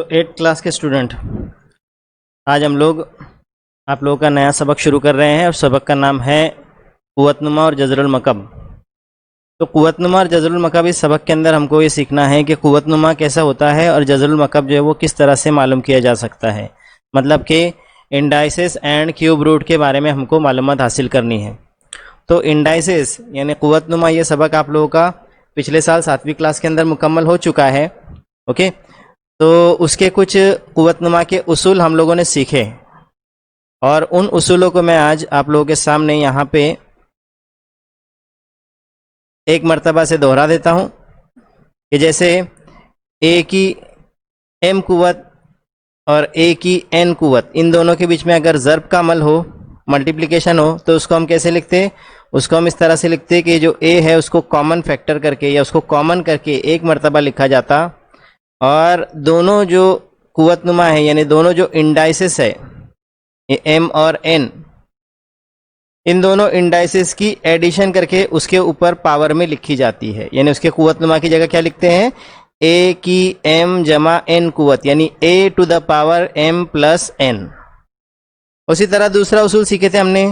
तो 8th class के student, आज हम लोग आप लोगों का नया सबक शुरू कर रहे हैं और सबक का नाम है कुव्वतनुमा और जज़रुल मकब। तो कुव्वतनुमा और जज़रुल मकब, इस सबक के अंदर हमको ये सीखना है कि कुव्वतनुमा कैसा होता है और जज़रुल मकब जो है वो किस तरह से मालूम किया जा सकता है। मतलब कि इंडाइसिस एंड क्यूब रूट के बारे में हमको मालूमात हासिल करनी है। तो इंडाइसिस यानी कुव्वतनुमा, ये सबक आप लोगों का पिछले साल 7वीं क्लास के अंदर मुकम्मल हो चुका है। ओके, तो उसके कुछ कुव्वतनुमा के उसूल हम लोगों ने सीखे और उन उसूलों को मैं आज आप लोगों के सामने यहाँ पे एक मर्तबा से दोहरा देता हूँ कि जैसे ए की एम कुव्वत और ए की एन कुव्वत, इन दोनों के बीच में अगर ज़र्ब का अमल हो, मल्टीप्लिकेशन हो, तो उसको हम कैसे लिखते हैं? उसको हम इस तरह से लिखते हैं कि जो ए है उसको कॉमन फैक्टर करके या उसको कॉमन करके एक मर्तबा लिखा जाता, और दोनों जो कुव्वतनुमा है यानी दोनों जो इंडाइसिस है एम और एन, इन दोनों इंडाइसिस की एडिशन करके उसके ऊपर पावर में लिखी जाती है। यानी उसके कुव्वतनुमा की जगह क्या लिखते हैं? ए की एम जमा एन कुव्वत, यानी A to the power M plus N. उसी तरह दूसरा उसूल सीखे थे हमने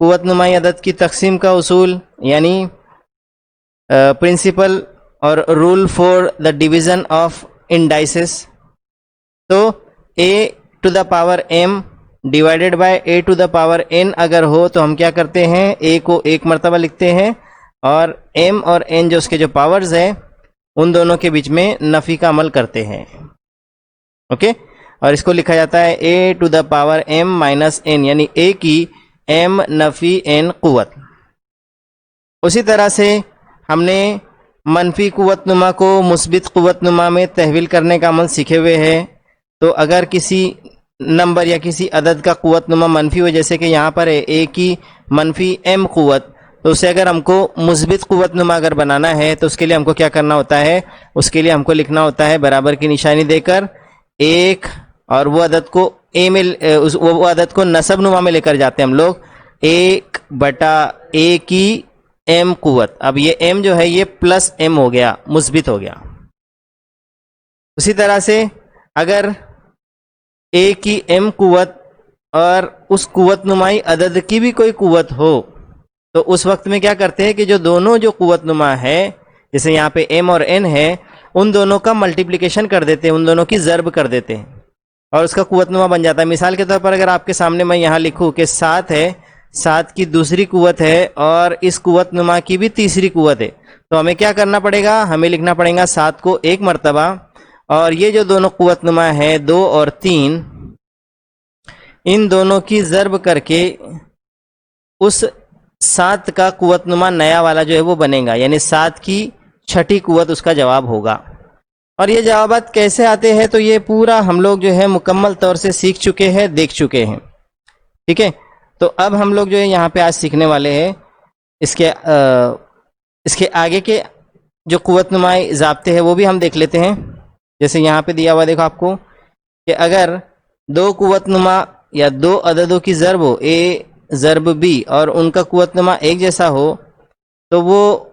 कुव्वतनुमाई अदद की तकसीम का उसूल, यानी प्रिंसिपल और rule for the division of indices. तो a to the power m divided by a to the power n अगर हो तो हम क्या करते हैं? a को एक मर्तबा लिखते हैं और m और n जो उसके जो पावर्स है उन दोनों के बीच में नफ़ी का अमल करते हैं। ओके, और इसको लिखा जाता है a to the power m minus n, यानी a की m नफ़ी n कुव्वत। उसी तरह से हमने मनफी कुव्वतनुमा को मुस्बित कुव्वतनुमा में तहवील करने का अमल सीखे हुए हैं। तो अगर किसी नंबर या किसी अदद का कुव्वतनुमा मनफी हो, जैसे कि यहाँ पर है ए की मनफी एम कुव्वत, तो उसे अगर हमको मुस्बित कुव्वतनुमा अगर बनाना है तो उसके लिए हमको क्या करना होता है? उसके लिए हमको लिखना होता है बराबर की निशानी देकर एक, और वो अदद को ए में वो अदद को नसब नुमा में लेकर जाते हैं हम लोग, एक बटा ए की एम कुव्वत। अब ये एम जो है ये प्लस एम हो गया, मुस्बित हो गया। उसी तरह से अगर ए की एम कुव्वत और उस कुव्वतनुमाई अदद की भी कोई कुव्वत हो तो उस वक्त में क्या करते हैं कि जो दोनों जो कुव्वतनुमा है, जैसे यहाँ पे एम और एन है, उन दोनों का मल्टीप्लिकेशन कर देते हैं, उन दोनों की ज़र्ब कर देते हैं और उसका कुव्वतनुमा बन जाता है। मिसाल के तौर पर अगर आपके सामने मैं यहाँ लिखूँ कि 7 है, 7 की दूसरी कुव्वत है और इस कुव्वतनुमा की भी तीसरी कुव्वत है, तो हमें क्या करना पड़ेगा? हमें लिखना पड़ेगा 7 को एक मर्तबा, और ये जो दोनों कुव्वतनुमा है 2 और 3, इन दोनों की ज़र्ब करके उस 7 का कुव्वतनुमा नया वाला जो है वो बनेगा, यानी 7 की छठी कुव्वत उसका जवाब होगा। और ये जवाबात कैसे आते हैं तो ये पूरा हम लोग जो है मुकम्मल तौर से सीख चुके हैं, देख चुके हैं। ठीक है, तो अब हम लोग जो है यहाँ पे आज सीखने वाले हैं इसके आगे के जो कुव्वतनुमाई ज़ाब्ते हैं वो भी हम देख लेते हैं। जैसे यहाँ पे दिया हुआ देखो आपको कि अगर दो कुव्वतनुमा या दो अददों की ज़र्ब हो, ए ज़र्ब बी, और उनका कुव्वतनुमा एक जैसा हो, तो वो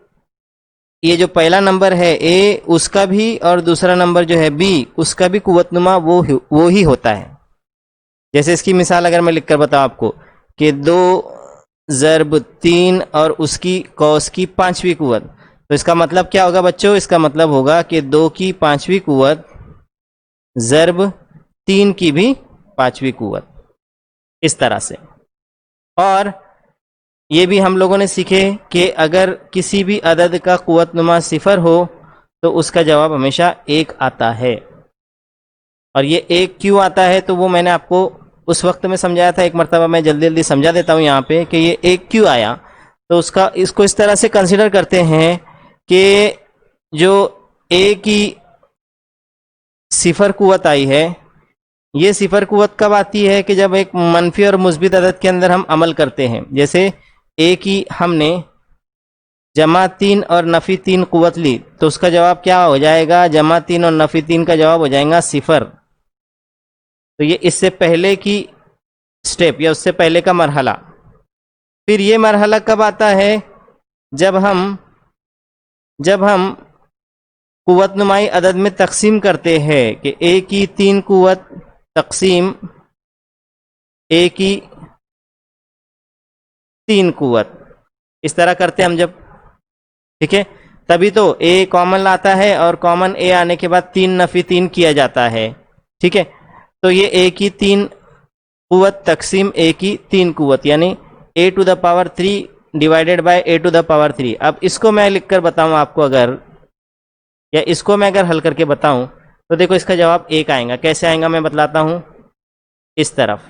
ये जो पहला नंबर है ए उसका भी और दूसरा नंबर जो है बी उसका भी कुव्वतनुमा वो ही होता है। जैसे इसकी मिसाल अगर मैं लिख कर बताऊँ आपको कि 2 ज़र्ब 3 और उसकी कौस की 5वीं कुव्वत, तो इसका मतलब क्या होगा बच्चों? इसका मतलब होगा कि 2 की 5वीं कुव्वत ज़र्ब 3 की भी 5वीं कुव्वत, इस तरह से। और ये भी हम लोगों ने सीखे कि अगर किसी भी अदद का कुव्वतनुमा 0 हो तो उसका जवाब हमेशा 1 आता है। और ये 1 क्यों आता है तो वो मैंने आपको उस वक्त में समझाया था, एक मरतबा मैं जल्दी जल्दी समझा देता हूँ यहाँ पे कि ये 1 क्यों आया। तो इसको इस तरह से कंसिडर करते हैं कि जो ए की 0 कुव्वत आई है, ये 0 कुव्वत कब आती है? कि जब एक मनफी और मुस्बित अदद के अंदर हम अमल करते हैं। जैसे ए की हमने जमा 3 और नफ़ी 3 कुव्वत ली, तो उसका जवाब क्या हो जाएगा? जमा 3 और नफ़ी 3 का जवाब हो जाएगा 0। तो ये इससे पहले की स्टेप या उससे पहले का मरहला। फिर ये मरहला कब आता है? जब हम कुव्वत नुमाई अदद में तकसीम करते हैं कि ए की 3 कुव्वत तकसीम ए की 3 कुव्वत, इस तरह करते हैं हम जब, ठीक है, तभी तो ए कॉमन आता है और कॉमन ए आने के बाद 3 नफी 3 किया जाता है, ठीक है। तो ये ए की 3 कुव्वत तकसीम ए की 3 कुव्वत यानी A to the power 3 divided by A to the power 3। अब इसको मैं लिखकर बताऊं आपको अगर, या इसको मैं अगर हल करके बताऊं तो देखो इसका जवाब 1 आएगा। कैसे आएगा मैं बतलाता हूं। इस तरफ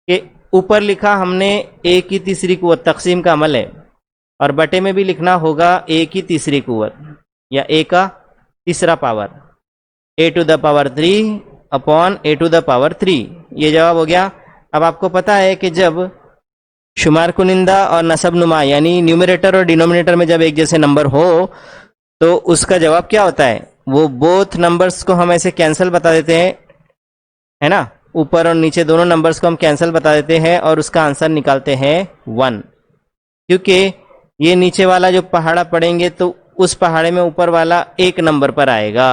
के ऊपर लिखा हमने ए की तीसरी कुव्वत तकसीम का अमल है, और बटे में भी लिखना होगा ए की तीसरी कुव्वत या ए का तीसरा power, a to the power 3 upon a to the power 3। ये जवाब हो गया। अब आपको पता है कि जब शुमार कुनिंदा और नसब नुमा यानी न्यूमरेटर और डिनोमिनेटर में जब एक जैसे नंबर हो तो उसका जवाब क्या होता है, वो बोथ नंबर्स को हम ऐसे कैंसिल बता देते हैं, है ना, ऊपर और नीचे दोनों नंबर्स को हम कैंसिल बता देते हैं और उसका आंसर निकालते हैं 1। क्योंकि ये नीचे वाला जो पहाड़ा पड़ेंगे तो उस पहाड़े में ऊपर वाला 1 नंबर पर आएगा,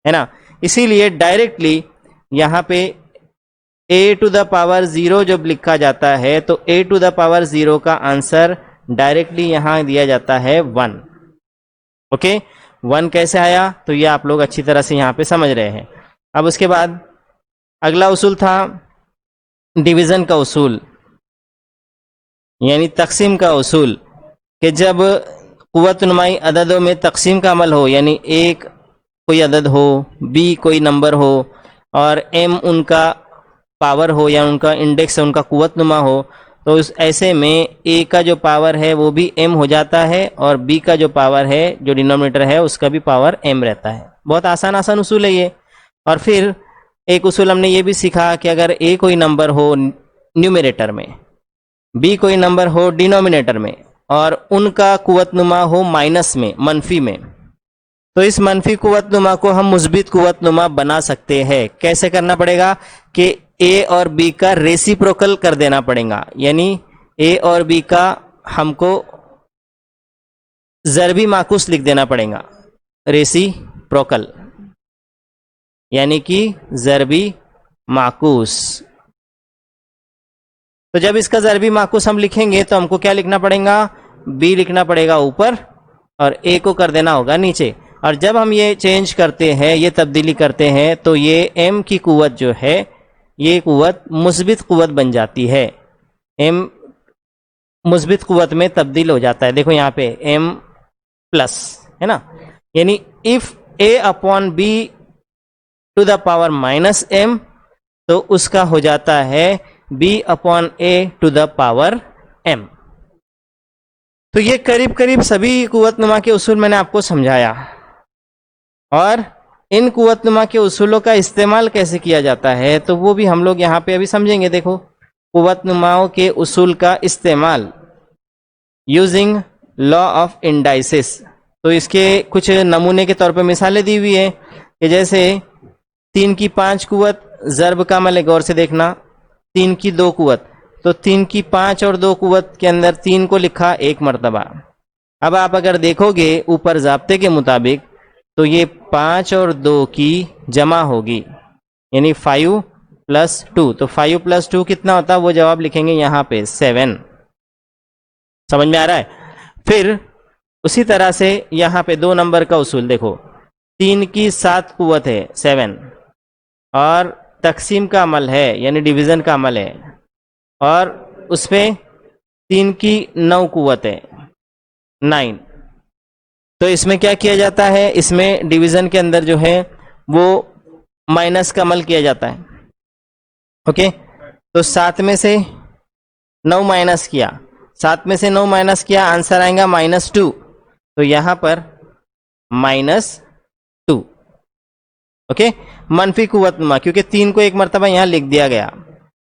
है ना। इसीलिए डायरेक्टली यहाँ पे ए टू द पावर 0 जब लिखा जाता है तो ए टू द पावर 0 का आंसर डायरेक्टली यहाँ दिया जाता है 1। ओके, 1 कैसे आया तो ये आप लोग अच्छी तरह से यहाँ पे समझ रहे हैं। अब उसके बाद अगला उसूल था डिवीजन का उसूल यानी तकसीम का उसूल, कि जब कुव्वत नुमाई अददों में तकसीम का अमल हो, यानी एक कोई अदद हो, बी कोई नंबर हो और एम उनका पावर हो या उनका इंडेक्स है, उनका कुव्वत नुमा हो, तो उस ऐसे में ए का जो पावर है वो भी एम हो जाता है और बी का जो पावर है जो डिनोमिनेटर है उसका भी पावर एम रहता है। बहुत आसान उसूल है ये। और फिर एक उसूल हमने ये भी सीखा कि अगर ए कोई नंबर हो न्यूमरेटर में, बी कोई नंबर हो डिनोमिनेटर में और उनका कुव्वत नुमा हो माइनस में, मनफी में, तो इस मनफी कुव्वत नुमा को हम मुस्बित कुव्वत नुमा बना सकते हैं। कैसे करना पड़ेगा कि ए और बी का रेसिप्रोकल कर देना पड़ेगा, यानी ए और बी का हमको ज़रबी माकूस लिख देना पड़ेगा, रेसिप्रोकल यानी कि ज़रबी माकूस। तो जब इसका ज़रबी माकूस हम लिखेंगे तो हमको क्या लिखना पड़ेगा, बी लिखना पड़ेगा ऊपर और ए को कर देना होगा नीचे। और जब हम ये चेंज करते हैं, ये तब्दीली करते हैं, तो ये एम की कुव्वत जो है ये कुव्वत मुस्बित कुव्वत बन जाती है, एम मुस्बित कुव्वत में तब्दील हो जाता है। देखो यहाँ पे एम प्लस है ना, यानी if a upon b to the power minus m तो उसका हो जाता है b upon a to the power m. तो ये करीब करीब सभी कुव्वत नुमा के उसूल मैंने आपको समझाया, और इन कुव्वत नुमा के उसूलों का इस्तेमाल कैसे किया जाता है तो वो भी हम लोग यहाँ पे अभी समझेंगे। देखो, कुव्वत नुमाओं के उसूल का इस्तेमाल यूजिंग लॉ ऑफ इंडाइसिस। तो इसके कुछ नमूने के तौर पे मिसालें दी हुई है कि जैसे 3 की 5 कुव्वत ज़र्ब का अमल है, गौर से देखना, 3 की 2 कुव्वत, तो 3 की 5 और 2 कुव्वत के अंदर 3 को लिखा 1 मरतबा। अब आप अगर देखोगे ऊपर ज़ाब्ते के मुताबिक तो ये 5 और 2 की जमा होगी, यानी 5 + 2, तो 5 + 2 कितना होता है वो जवाब लिखेंगे यहाँ पे 7। समझ में आ रहा है। फिर उसी तरह से यहाँ पे 2 नंबर का उसूल देखो, 3 की 7 कुव्वत है 7, और तकसीम का अमल है यानी डिवीज़न का अमल है, और उसमें 3 की 9 कुव्वत है 9। तो इसमें क्या किया जाता है, इसमें डिवीज़न के अंदर जो है वो माइनस का अमल किया जाता है। ओके, तो 7 में से 9 माइनस किया, 7 में से 9 माइनस किया, आंसर आएगा -2। तो यहाँ पर -2। ओके, मनफी कुव्वत नुमा, क्योंकि 3 को 1 मरतबा यहाँ लिख दिया गया।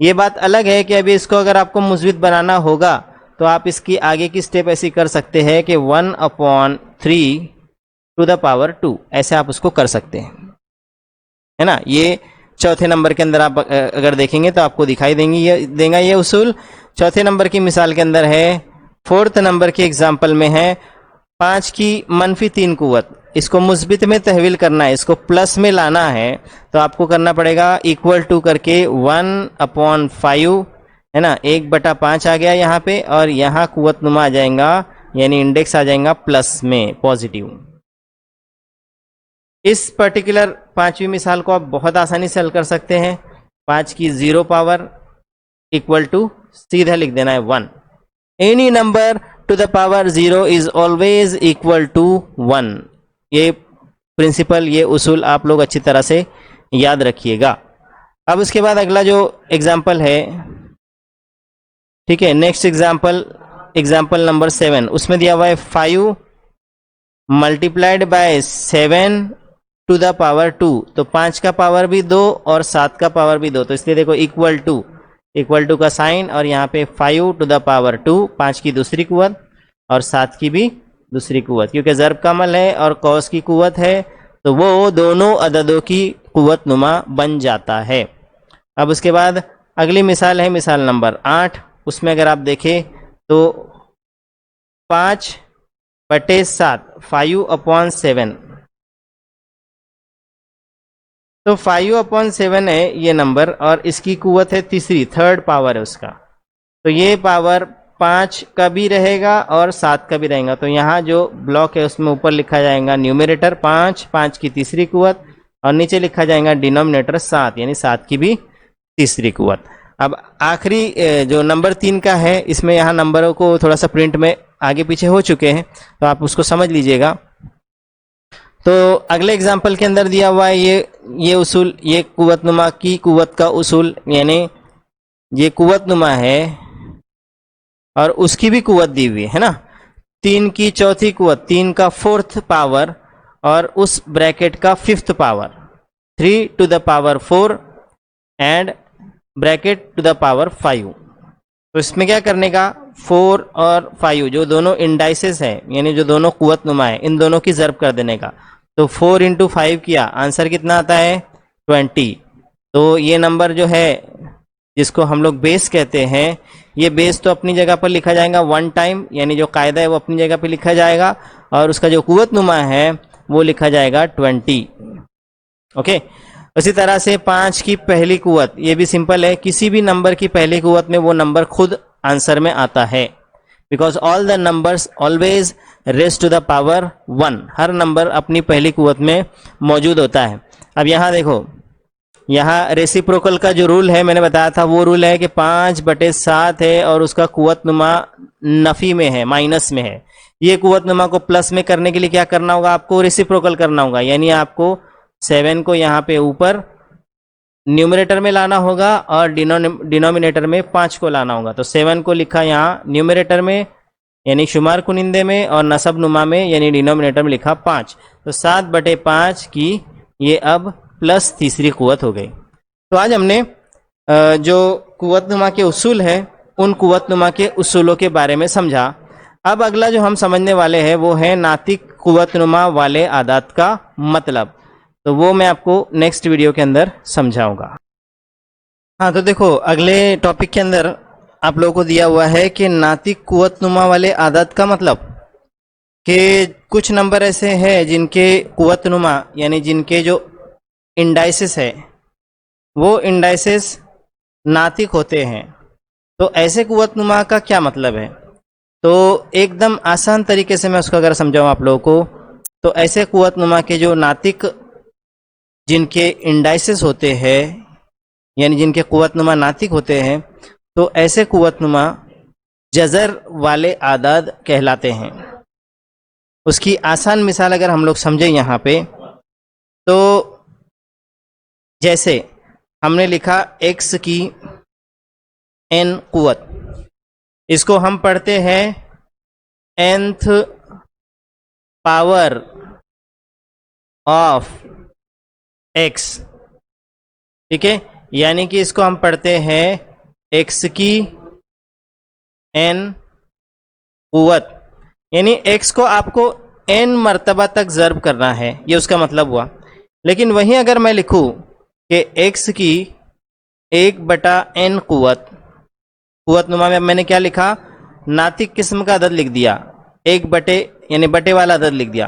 ये बात अलग है कि अभी इसको अगर आपको मुस्बित बनाना होगा तो आप इसकी आगे की स्टेप ऐसी कर सकते हैं कि 1/3 टू द पावर 2, ऐसे आप उसको कर सकते हैं, है ना। ये चौथे नंबर के अंदर आप अगर देखेंगे तो आपको दिखाई देगा ये उसूल। चौथे नंबर की मिसाल के अंदर है, 4th नंबर के एग्जाम्पल में है 5 की मनफी 3 कुवत, इसको मुस्बित में तहवील करना है, इसको प्लस में लाना है, तो आपको करना पड़ेगा इक्वल टू करके 1/5, है ना, 1/5 आ गया यहाँ पे, और यहाँ कुवत नुमा आ जाएगा, यानी इंडेक्स आ जाएगा प्लस में, पॉजिटिव। इस पर्टिकुलर पांचवी मिसाल को आप बहुत आसानी से हल कर सकते हैं। 5 की 0 पावर इक्वल टू सीधा लिख देना है 1। Any number to the power 0 is always equal to 1। ये प्रिंसिपल, ये उसूल आप लोग अच्छी तरह से याद रखिएगा। अब उसके बाद अगला जो एग्जाम्पल है, ठीक है, नेक्स्ट एग्जाम्पल नंबर 7, उसमें दिया हुआ है 5 multiplied by 7 to the power 2। तो 5 का पावर भी 2 और 7 का पावर भी 2, तो इसलिए देखो इक्वल टू का साइन, और यहाँ पे 5 टू द पावर 2, 5 की दूसरी कुवत और 7 की भी दूसरी कुवत, क्योंकि ज़र्ब का अमल है और कौस की कुवत है, तो वो दोनों अददों की कुवत नुमा बन जाता है। अब उसके बाद अगली मिसाल है मिसाल नंबर 8। उसमें अगर आप देखें तो 5/7, 5/7, तो 5/7 है ये नंबर, और इसकी कुवत है तीसरी, थर्ड पावर है उसका, तो ये पावर 5 का भी रहेगा और 7 का भी रहेगा। तो यहाँ जो ब्लॉक है उसमें ऊपर लिखा जाएगा न्यूमरेटर 5, 5 की तीसरी कुवत, और नीचे लिखा जाएगा डिनोमिनेटर 7, यानी 7 की भी तीसरी कुवत। अब आखिरी जो नंबर 3 का है, इसमें यहाँ नंबरों को थोड़ा सा प्रिंट में आगे पीछे हो चुके हैं, तो आप उसको समझ लीजिएगा। तो अगले एग्जाम्पल के अंदर दिया हुआ है ये उसूल, ये कुवत नुमा की कुवत का उसूल, यानी ये कुवत नुमा है और उसकी भी कुवत दी हुई है ना, 3 की चौथी कुवत, 3 का 4th पावर और उस ब्रैकेट का 5th power, 3 to the power 4 and bracket to the power 5। तो इसमें क्या करने का, 4 और 5 जो दोनों इंडाइसेस है, यानी जो दोनों कुवत नुमा है, इन दोनों की ज़र्ब कर देने का। तो 4 × 5 किया, आंसर कितना आता है 20। तो ये नंबर जो है जिसको हम लोग बेस कहते हैं, ये बेस तो अपनी जगह पर लिखा जाएगा 1 टाइम, यानी जो कायदा है वो अपनी जगह पर लिखा जाएगा, और उसका जो कुवत नुमा है वो लिखा जाएगा 20। ओके, उसी तरह से 5 की पहली कुवत, ये भी सिंपल है, किसी भी नंबर की पहली कुवत में वो नंबर खुद आंसर में आता है, because all the numbers always raise to the power 1, हर नंबर अपनी पहली कुवत में मौजूद होता है। अब यहाँ देखो, यहाँ रेसिप्रोकल का जो रूल है मैंने बताया था, वो रूल है कि 5/7 है और उसका कुवत नुमा नफ़ी में है, माइनस में है। ये कुवत नुमा को प्लस में करने के लिए क्या करना होगा, आपको रेसिप्रोकल करना होगा, यानी आपको 7 को यहाँ पे ऊपर न्यूमरेटर में लाना होगा और डिनोमिनेटर में 5 को लाना होगा। तो 7 को लिखा यहाँ न्यूमरेटर में यानी शुमार कुनिंदे में, और नसब नुमा में यानी डिनोमिनेटर में लिखा 5। तो 7/5 की ये अब प्लस तीसरी कुवत हो गई। तो आज हमने जो कुवत नुमा के उसूल है, उन कुवत नुमा के उसूलों के बारे में समझा। अब अगला जो हम समझने वाले हैं वो है नातिक कुवत नुमा वाले आदात का मतलब, तो वो मैं आपको नेक्स्ट वीडियो के अंदर समझाऊंगा। हाँ, तो देखो अगले टॉपिक के अंदर आप लोगों को दिया हुआ है कि नातिक कुवत नुमा वाले आदात का मतलब, कि कुछ नंबर ऐसे हैं जिनके कुवत नुमा यानी जिनके जो इंडाइसेस है वो इंडाइसेस नातिक होते हैं। तो ऐसे कुवत नुमा का क्या मतलब है, तो एकदम आसान तरीके से मैं उसको अगर समझाऊँ आप लोगों को, तो ऐसे कुवत नुमा के जो नातिक जिनके इंडाइसेस होते हैं यानी जिनके कुवत नुमा नातिक होते हैं, तो ऐसे कुवत नुमा जज़र वाले आदाद कहलाते हैं। उसकी आसान मिसाल अगर हम लोग समझें यहाँ पे, तो जैसे हमने लिखा x की n कुवत, इसको हम पढ़ते हैं nth पावर ऑफ x, ठीक है, यानी कि इसको हम पढ़ते हैं x की n कुवत, यानी x को आपको n मर्तबा तक ज़र्ब करना है, ये उसका मतलब हुआ। लेकिन वहीं अगर मैं लिखूं कि x की 1/n कुवत, कुवत नुमा में मैंने क्या लिखा, नातिक किस्म का अदद लिख दिया, एक बटे यानी बटे वाला अदद लिख दिया।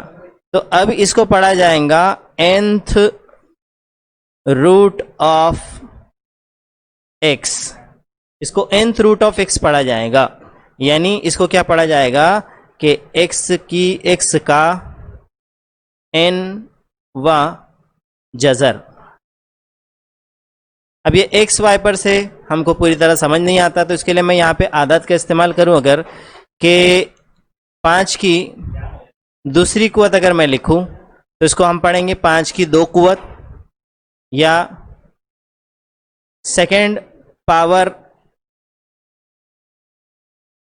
तो अब इसको पढ़ा जाएगा nth रूट ऑफ x, इसको nth रूट ऑफ x पढ़ा जाएगा। यानी इसको क्या पढ़ा जाएगा कि x का n वा जजर। अब ये एक्स वाई पर से हमको पूरी तरह समझ नहीं आता, तो इसके लिए मैं यहाँ पे आदत का इस्तेमाल करूँ अगर कि 5 की दूसरी कुवत अगर मैं लिखूं तो इसको हम पढ़ेंगे 5 की 2 कुवत या सेकेंड पावर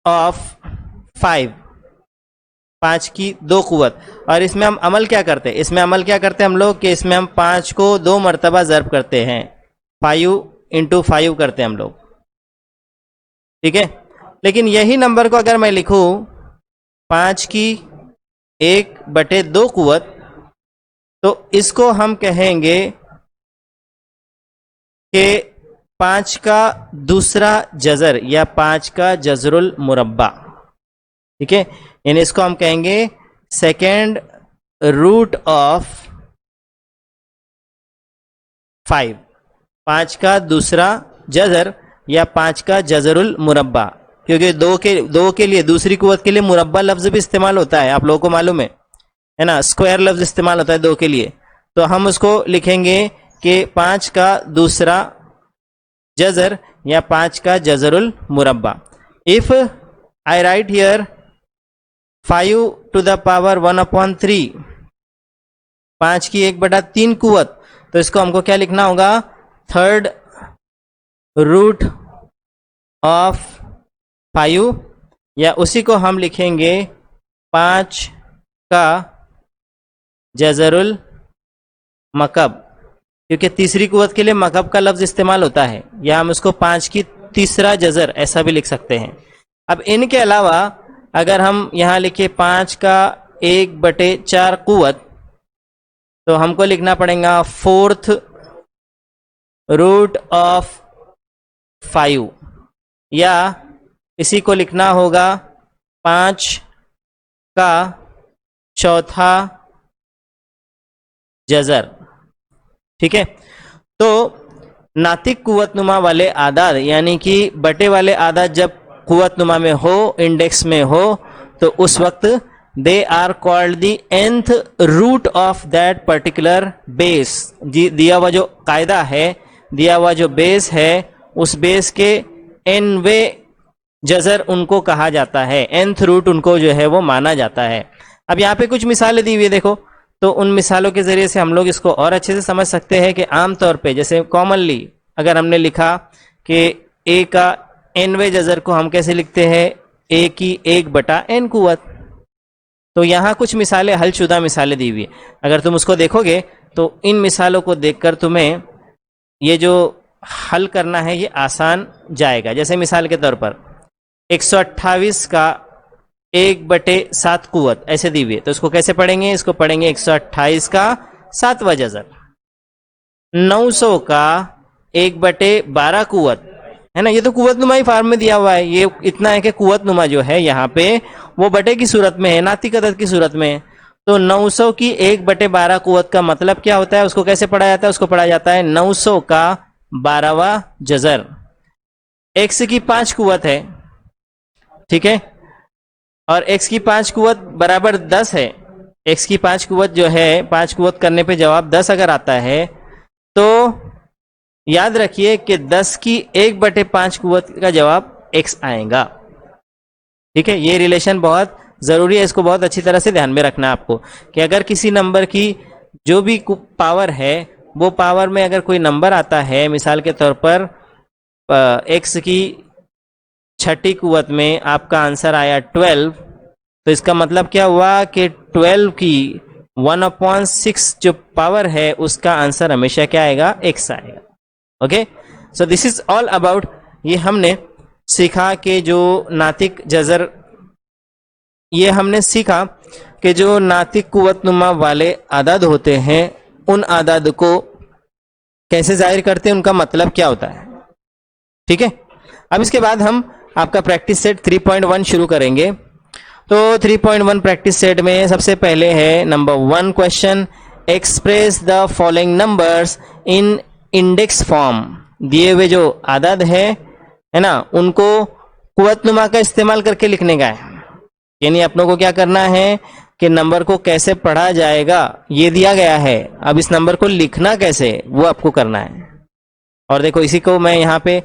ऑफ 5, 5 की 2 कुवत। और इसमें हम अमल क्या करते हैं, इसमें अमल क्या करते हैं हम लोग कि इसमें हम 5 को 2 मरतबा ज़र्ब करते हैं, 5 इंटू 5 करते हैं हम लोग, ठीक है। लेकिन यही नंबर को अगर मैं लिखूं 5 की 1/2 कुवत, तो इसको हम कहेंगे कि 5 का दूसरा जजर या 5 का जजरुल मुरब्बा, ठीक है। यानी इसको हम कहेंगे सेकेंड रूट ऑफ 5, 5 का दूसरा जजर या 5 का जजरुल मुरब्बा, क्योंकि दो के लिए दूसरी कुवत के लिए मुरब्बा लफ्ज भी इस्तेमाल होता है, आप लोगों को मालूम है ना, स्क्वायर लफ्ज इस्तेमाल होता है 2 के लिए। तो हम उसको लिखेंगे कि 5 का दूसरा जजर या 5 का जजरुल मुरब्बा। If I write here 5 to the power 1/3, 5 की 1/3 कुवत, तो इसको हमको क्या लिखना होगा, थर्ड रूट ऑफ 5, या उसी को हम लिखेंगे 5 का जजरुल मकब, क्योंकि तीसरी कुवत के लिए मकब का लफ्ज इस्तेमाल होता है, या हम उसको 5 की तीसरा जजर ऐसा भी लिख सकते हैं। अब इनके अलावा अगर हम यहाँ लिखे 5 का 1/4 कुवत, तो हमको लिखना पड़ेगा फोर्थ रूट ऑफ 5, या इसी को लिखना होगा 5 का चौथा जजर, ठीक है। तो नातिक कुवतनुमा वाले आदाद यानी कि बटे वाले आदाद जब कुवतनुमा में हो, इंडेक्स में हो, तो उस वक्त they are called the nth root of that particular base. दिया हुआ जो कायदा है, दिया हुआ जो बेस है, उस बेस के nवे जजर उनको कहा जाता है, nth रूट उनको जो है वो माना जाता है। अब यहाँ पे कुछ मिसालें दी हुई है देखो, तो उन मिसालों के जरिए से हम लोग इसको और अच्छे से समझ सकते हैं कि आमतौर पे जैसे कॉमनली अगर हमने लिखा कि a का nवे जजर को हम कैसे लिखते हैं, a की 1/n कुवत, तो यहाँ कुछ मिसालें हलशुदा मिसालें दी हुई है। अगर तुम उसको देखोगे तो इन मिसालों को देखकर तुम्हें ये जो हल करना है ये आसान जाएगा। जैसे मिसाल के तौर पर 128 का 1/7 कुवत ऐसे दी हुई है, तो इसको कैसे पढ़ेंगे, इसको पढ़ेंगे 128 का 7वां जजर। 900 का 1/12 कुवत है ना, ये तो कुवत नुमाई फार्म में दिया हुआ है, ये इतना है कि कुवत नुमा जो है यहाँ पे वो बटे की सूरत में है, नातिक अदद की सूरत में है। तो 900 की 1/12 कुवत का मतलब क्या होता है, उसको कैसे पढ़ा जाता है, उसको पढ़ा जाता है 900 का 12वां जजर। x की 5 कुवत है, ठीक है, और x की 5 कुवत बराबर 10 है। x की 5 कुवत जो है, 5 कुवत करने पे जवाब 10 अगर आता है, तो याद रखिए कि 10 की 1/5 कुवत का जवाब x आएगा, ठीक है। ये रिलेशन बहुत ज़रूरी है, इसको बहुत अच्छी तरह से ध्यान में रखना है आपको, कि अगर किसी नंबर की जो भी पावर है, वो पावर में अगर कोई नंबर आता है, मिसाल के तौर पर x की 6ठी कुवत में आपका आंसर आया 12, तो इसका मतलब क्या हुआ कि 12 की 1/6 जो पावर है उसका आंसर हमेशा क्या आएगा, x आएगा। Okay, so this is all about, ये हमने सीखा कि जो नातिक जजर, ये हमने सीखा कि जो नातिक कुवतनुमा वाले आदाद होते हैं उन आदाद को कैसे जाहिर करते हैं, उनका मतलब क्या होता है, ठीक है। अब इसके बाद हम आपका प्रैक्टिस सेट 3.1 शुरू करेंगे। तो 3.1 प्रैक्टिस सेट में सबसे पहले है number 1 question, express the following numbers in index form. दिए हुए जो आदद है ना, उनको कुव्वतनुमा का इस्तेमाल करके लिखने का है। यानी अपनों को क्या करना है कि नंबर को कैसे पढ़ा जाएगा ये दिया गया है, अब इस नंबर को लिखना कैसे वो आपको करना है। और देखो इसी को मैं यहाँ पे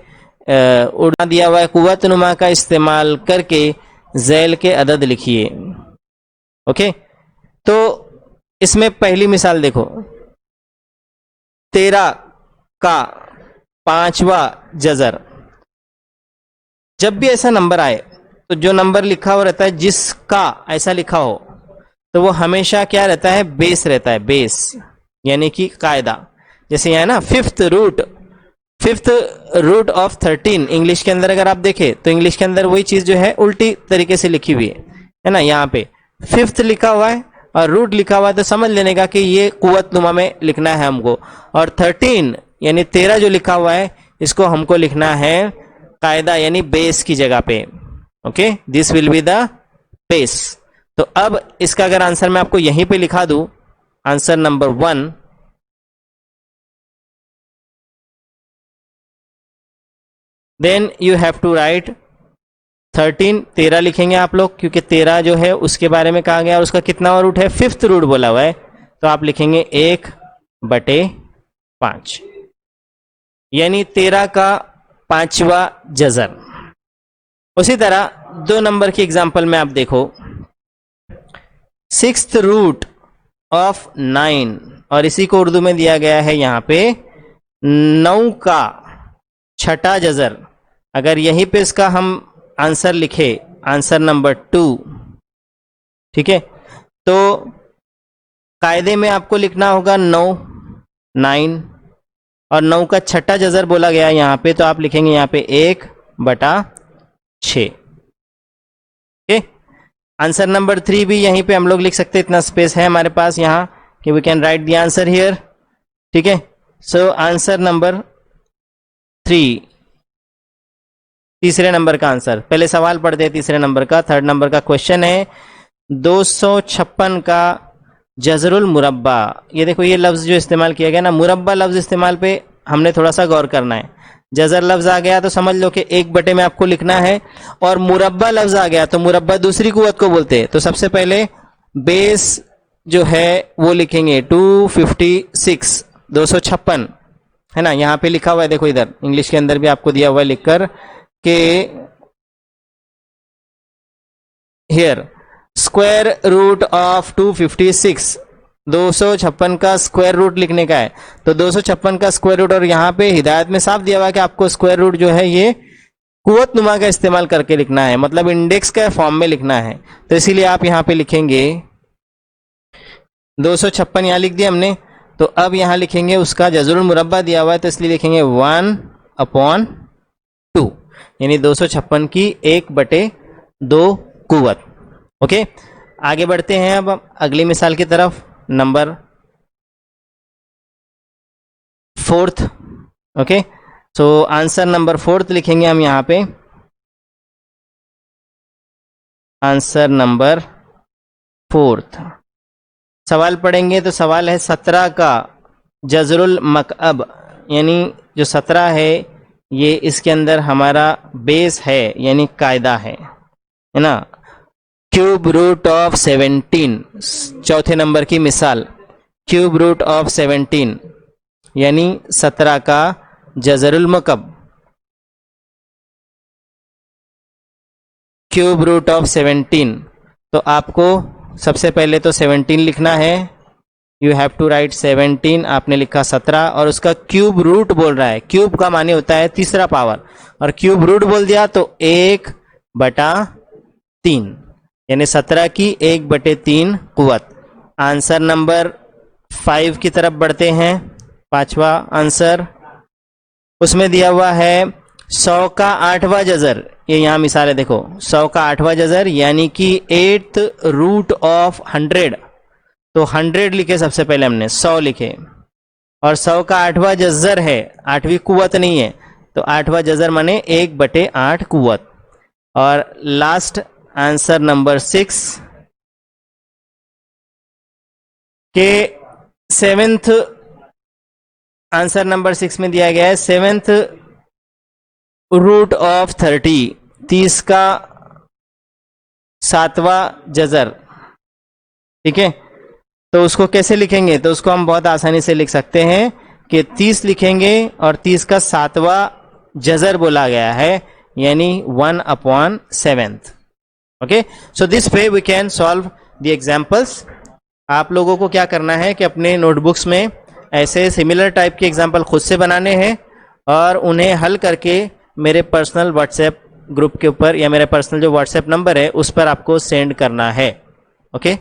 उड़ा दिया हुआ है, कुव्वतनुमा का इस्तेमाल करके झैल के अदद लिखिए। ओके, तो इसमें पहली मिसाल देखो, 13 का 5वां जजर। जब भी ऐसा नंबर आए तो जो नंबर लिखा हुआ रहता है, जिसका ऐसा लिखा हो, तो वो हमेशा क्या रहता है, बेस रहता है, बेस यानी कि कायदा। जैसे यहाँ ना फिफ्थ रूट ऑफ 13, इंग्लिश के अंदर अगर आप देखें तो इंग्लिश के अंदर वही चीज जो है उल्टी तरीके से लिखी हुई है ना। यहाँ पे फिफ्थ लिखा हुआ है और रूट लिखा हुआ है, तो समझ लेने का कि ये कुव्वतनुमा में लिखना है हमको। और 13 यानी 13 जो लिखा हुआ है, इसको हमको लिखना है कायदा यानी बेस की जगह पे। Okay, this will be the base. तो अब इसका अगर आंसर मैं आपको यहीं पे लिखा दूं, answer number 1, then you have to write 13 लिखेंगे आप लोग, क्योंकि 13 जो है उसके बारे में कहा गया और उसका कितना रूट है, फिफ्थ रूट बोला हुआ है, तो आप लिखेंगे 1/5 यानी 13 का 5वां जजर। उसी तरह 2 नंबर की एग्जांपल में आप देखो, 6th रूट ऑफ 9, और इसी को उर्दू में दिया गया है यहाँ पे 9 का 6ठा जजर। अगर यहीं पे इसका हम आंसर लिखे, आंसर नंबर 2, ठीक है, तो कायदे में आपको लिखना होगा 9 और 9 का 6ठा जजर बोला गया यहाँ पे, तो आप लिखेंगे यहाँ पे 1/6। ओके, आंसर नंबर 3 भी यहीं पे हम लोग लिख सकते हैं, इतना स्पेस है हमारे पास यहाँ कि we can write the answer here. ठीक है, सो आंसर नंबर 3, तीसरे नंबर का आंसर। पहले सवाल पढ़ते हैं तीसरे नंबर का। 3rd नंबर का क्वेश्चन है 256 का जजरुल मुरब्बा। ये देखो, ये लफ्ज जो इस्तेमाल किया गया ना, मुरब्बा लफ्ज इस्तेमाल पे हमने थोड़ा सा गौर करना है। जजर लफ्ज आ गया तो समझ लो कि 1/, में आपको लिखना है, और मुरब्बा लफ्ज आ गया तो मुरब्बा दूसरी कुव्वत को बोलते हैं। तो सबसे पहले बेस जो है वो लिखेंगे 256, 256 है ना। यहाँ पे लिखा हुआ है, देखो इधर इंग्लिश के अंदर भी आपको दिया हुआ है लिखकर के हियर स्क्वायर रूट ऑफ 256, 256 का स्क्वायर रूट लिखने का है। तो 256 का स्क्वायर रूट, और यहाँ पे हिदायत में साफ दिया हुआ है कि आपको स्क्वायर रूट जो है ये कुव्वतनुमा का इस्तेमाल करके लिखना है, मतलब इंडेक्स के फॉर्म में लिखना है। तो इसीलिए आप यहाँ पे लिखेंगे 256 यहाँ लिख दिया हमने। तो अब यहाँ लिखेंगे उसका जजरुल मुरब्बा दिया हुआ है, तो इसलिए लिखेंगे 1/2 यानी 256 की 1/2 कुव्वत। ओके, आगे बढ़ते हैं अब अगली मिसाल की तरफ, number 4th। Okay, so answer number 4th लिखेंगे हम यहाँ पे, आंसर नंबर 4th। सवाल पढ़ेंगे तो सवाल है 17 का जजरुल मकअब, यानी जो 17 है ये इसके अंदर हमारा बेस है यानी कायदा है ना। क्यूब रूट ऑफ 17, 4थे नंबर की मिसाल, क्यूब रूट ऑफ 17 यानी 17 का जजरुल मकअब, क्यूब रूट ऑफ 17। तो आपको सबसे पहले तो 17 लिखना है, यू हैव टू राइट 17। आपने लिखा 17 और उसका क्यूब रूट बोल रहा है, क्यूब का माने होता है तीसरा पावर, और क्यूब रूट बोल दिया तो 1/3 यानी 17 की 1/3 कुव्वत। आंसर नंबर 5 की तरफ बढ़ते हैं, 5वां आंसर। उसमें दिया हुआ है 100 का 8वां जजर। ये यहाँ मिसाल है, देखो 100 का 8वां जजर यानी कि 8th रूट ऑफ 100। तो 100 लिखे सबसे पहले हमने, 100 लिखे, और 100 का 8वां जजर है, 8वीं कुव्वत नहीं है, तो 8वां जजर माने 1/8 कुव्वत। और लास्ट आंसर नंबर 6 के 7th आंसर नंबर 6 में दिया गया है 7th रूट ऑफ 30, 30 का 7वां जजर। ठीक है, तो उसको कैसे लिखेंगे? तो उसको हम बहुत आसानी से लिख सकते हैं कि 30 लिखेंगे और 30 का 7वां जजर बोला गया है, यानी 1/7। Okay, so this way we can solve the examples. आप लोगों को क्या करना है कि अपने नोटबुक्स में ऐसे सिमिलर टाइप के एग्जाम्पल खुद से बनाने हैं और उन्हें हल करके मेरे पर्सनल व्हाट्सएप ग्रुप के ऊपर या मेरा पर्सनल जो व्हाट्सएप नंबर है उस पर आपको सेंड करना है। ओके।